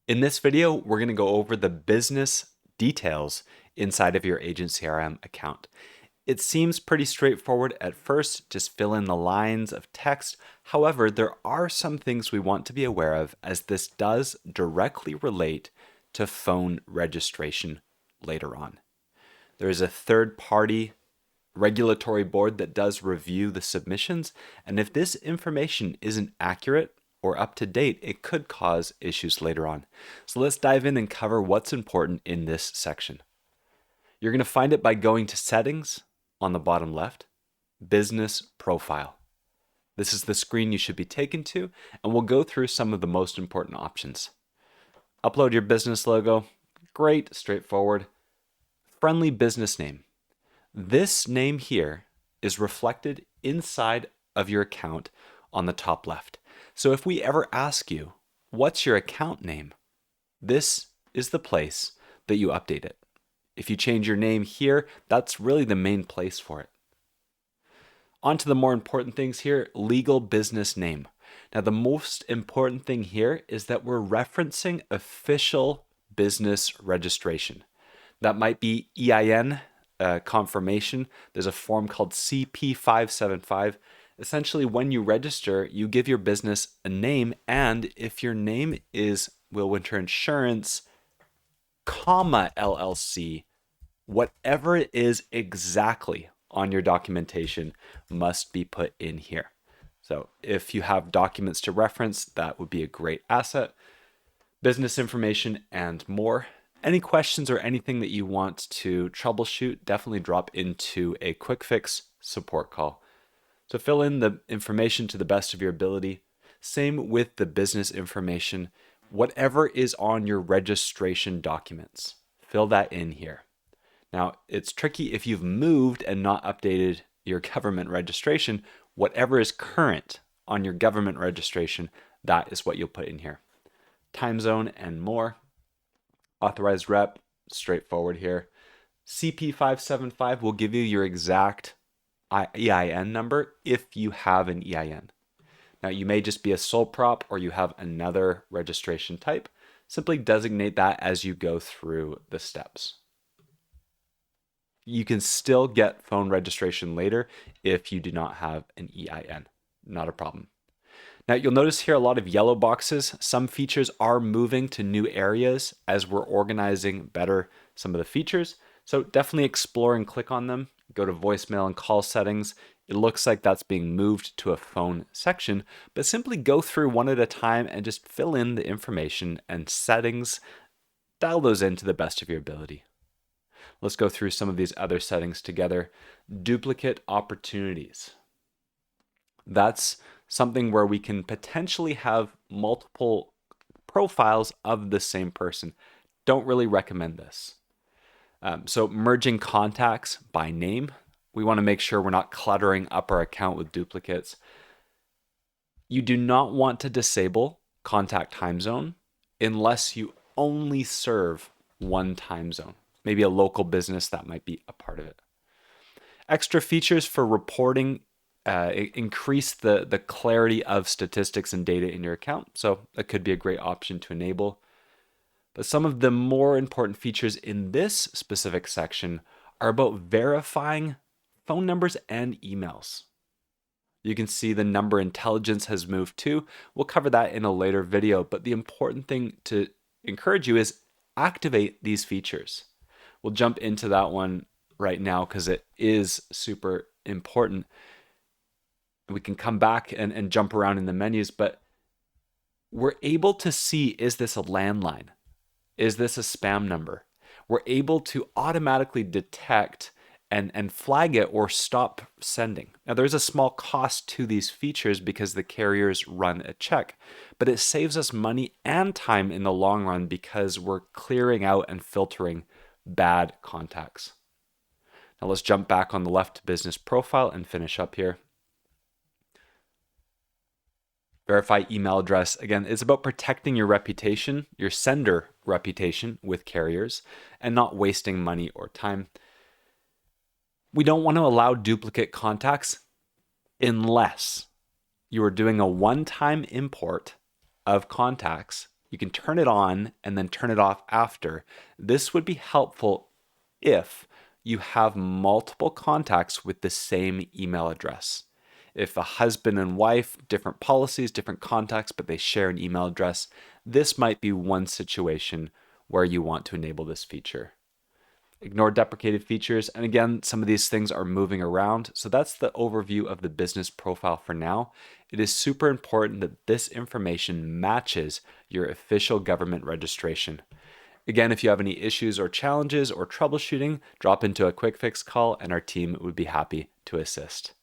In this video, we're going to go over the business details inside of your Agent CRM account. It seems pretty straightforward at first, just fill in the lines of text. However, there are some things we want to be aware of as this does directly relate to phone registration later on. There is a third-party regulatory board that does review the submissions, and if this information isn't accurate or up to date, it could cause issues later on. So let's dive in and cover what's important in this section. You're going to find it by going to Settings on the bottom left, Business Profile. This is the screen you should be taken to, and we'll go through some of the most important options. Upload your business logo. Great, straightforward. Friendly business name. This name here is reflected inside of your account on the top left. So if we ever ask you, what's your account name? This is the place that you update it. If you change your name here, that's really the main place for it. On to the more important things here, legal business name. Now, the most important thing here is that we're referencing official business registration. That might be EIN confirmation. There's a form called CP575. Essentially, when you register, you give your business a name, and if your name is Will Winter Insurance, LLC, whatever it is exactly on your documentation must be put in here. So if you have documents to reference, that would be a great asset. Business information and more. Any questions or anything that you want to troubleshoot, definitely drop into a quick fix support call. So fill in the information to the best of your ability. Same with the business information. Whatever is on your registration documents, fill that in here. Now, it's tricky if you've moved and not updated your government registration. Whatever is current on your government registration, that is what you'll put in here. Time zone and more. Authorized rep, straightforward here. CP575 will give you your exact EIN number if you have an EIN. Now, you may just be a sole prop or you have another registration type. Simply designate that as you go through the steps. You can still get phone registration later if you do not have an EIN. Not a problem. Now, you'll notice here a lot of yellow boxes. Some features are moving to new areas as we're organizing better some of the features. So definitely explore and click on them. Go to voicemail and call settings. It looks like that's being moved to a phone section, but simply go through one at a time and just fill in the information and settings. Dial those in to the best of your ability. Let's go through some of these other settings together. Duplicate opportunities. That's something where we can potentially have multiple profiles of the same person. Don't really recommend this. So merging contacts by name. We want to make sure we're not cluttering up our account with duplicates. You do not want to disable contact time zone unless you only serve one time zone. Maybe a local business, that might be a part of it. Extra features for reporting increase the clarity of statistics and data in your account. So that could be a great option to enable. But some of the more important features in this specific section are about verifying phone numbers and emails. You can see the number intelligence has moved too. We'll cover that in a later video, but the important thing to encourage you is activate these features. We'll jump into that one right now because it is super important. We can come back and jump around in the menus, but we're able to see, is this a landline? Is this a spam number? We're able to automatically detect and flag it or stop sending. Now, there's a small cost to these features because the carriers run a check, but it saves us money and time in the long run because we're clearing out and filtering bad contacts. Now, let's jump back on the left to business profile and finish up here. Verify email address. Again, it's about protecting your reputation, your sender reputation with carriers, and not wasting money or time. We don't want to allow duplicate contacts unless you are doing a one-time import of contacts You can turn it on and then turn it off after. This would be helpful if you have multiple contacts with the same email address. If a husband and wife, different policies, different contacts, but they share an email address, this might be one situation where you want to enable this feature. Ignore deprecated features. And again, some of these things are moving around. So that's the overview of the business profile for now. It is super important that this information matches your official government registration. Again, if you have any issues or challenges or troubleshooting, drop into a quick fix call and our team would be happy to assist.